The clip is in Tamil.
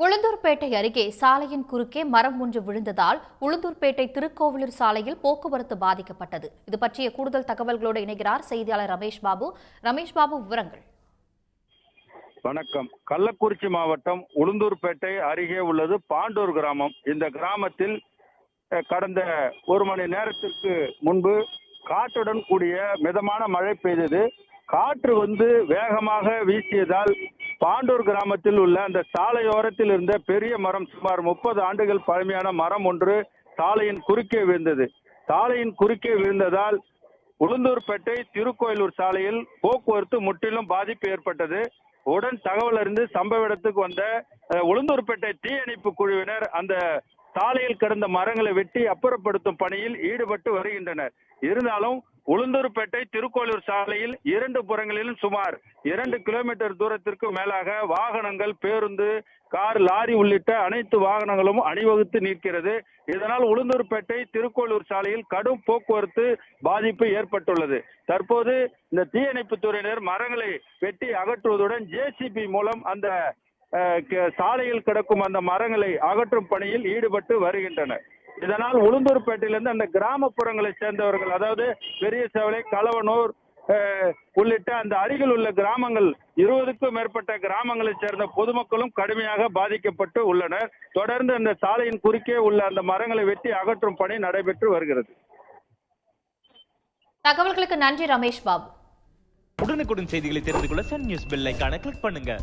உளுந்தூர்பேட்டை அருகே சாலையின் குறுக்கே மரம் ஒன்று விழுந்ததால் உளுந்தூர்பேட்டை திருக்கோவிலூர் சாலையில் போக்குவரத்து பாதிக்கப்பட்டது. இது பற்றிய கூடுதல் தகவல்களோடு இணைகிறார் செய்தியாளர் ரமேஷ் பாபு. விவரங்கள். வணக்கம். கள்ளக்குறிச்சி மாவட்டம் உளுந்தூர்பேட்டை அருகே உள்ளது பாண்டூர் கிராமம். இந்த கிராமத்தில் கடந்த ஒரு மணி நேரத்திற்கு முன்பு காற்றுடன் கூடிய மிதமான மழை பெய்தது. காற்று வேகமாக வீசியதால் பாண்டூர் கிராமத்தில் உள்ள அந்த சாலையோரத்தில் இருந்த பெரிய மரம், சுமார் 30 ஆண்டுகள் பழமையான மரம் ஒன்று சாலையின் குறுக்கே விழுந்தது. சாலையின் குறுக்கே விழுந்ததால் உளுந்தூர்பேட்டை திருக்கோயிலூர் சாலையில் போக்குவரத்து முற்றிலும் பாதிப்பு ஏற்பட்டது. உடன் தகவல் அறிந்து சம்பவ இடத்துக்கு வந்த உளுந்தூர்பேட்டை தீயணைப்பு குழுவினர் அந்த சாலையில் கிடந்த மரங்களை வெட்டி அப்புறப்படுத்தும் பணியில் ஈடுபட்டு வருகின்றனர். இருந்தாலும் உளுந்தூர்பேட்டை திருக்கோயிலூர் சாலையில் இரண்டு புறங்களிலும் சுமார் 2 கிலோமீட்டர் தூரத்திற்கு மேலாக வாகனங்கள், பேருந்து, கார், லாரி உள்ளிட்ட அனைத்து வாகனங்களும் அணிவகுத்து நிற்கிறது. இதனால் உளுந்தூர்பேட்டை திருக்கோயிலூர் சாலையில் கடும் போக்குவரத்து பாதிப்பு ஏற்பட்டுள்ளது. தற்போது இந்த தீயணைப்பு துறையினர் மரங்களை வெட்டி அகற்றுவதுடன் ஜேசிபி மூலம் அந்த சாலையில் கிடக்கும் அந்த மரங்களை அகற்றும் பணியில் ஈடுபட்டு வருகின்றனர். இதனால் உளுந்தூர்பேட்டையிலிருந்து அந்த கிராமப்புறங்களை சேர்ந்தவர்கள், அதாவது பெரிய சேவலை, கலவனூர் உள்ளிட்ட அந்த அருகில் உள்ள கிராமங்கள் 20க்கும் மேற்பட்ட கிராமங்களை சேர்ந்த பொதுமக்களும் கடுமையாக பாதிக்கப்பட்டு உள்ளனர். தொடர்ந்து அந்த சாலையின் குறுக்கே உள்ள அந்த மரங்களை வெட்டி அகற்றும் பணி நடைபெற்று வருகிறது. தகவல்களுக்கு நன்றி ரமேஷ் பாபு. உடனுக்குடன் செய்திகளை தெரிந்து கொள்ள சன் நியூஸ் பெல் ஐகானை கிளிக் பண்ணுங்க.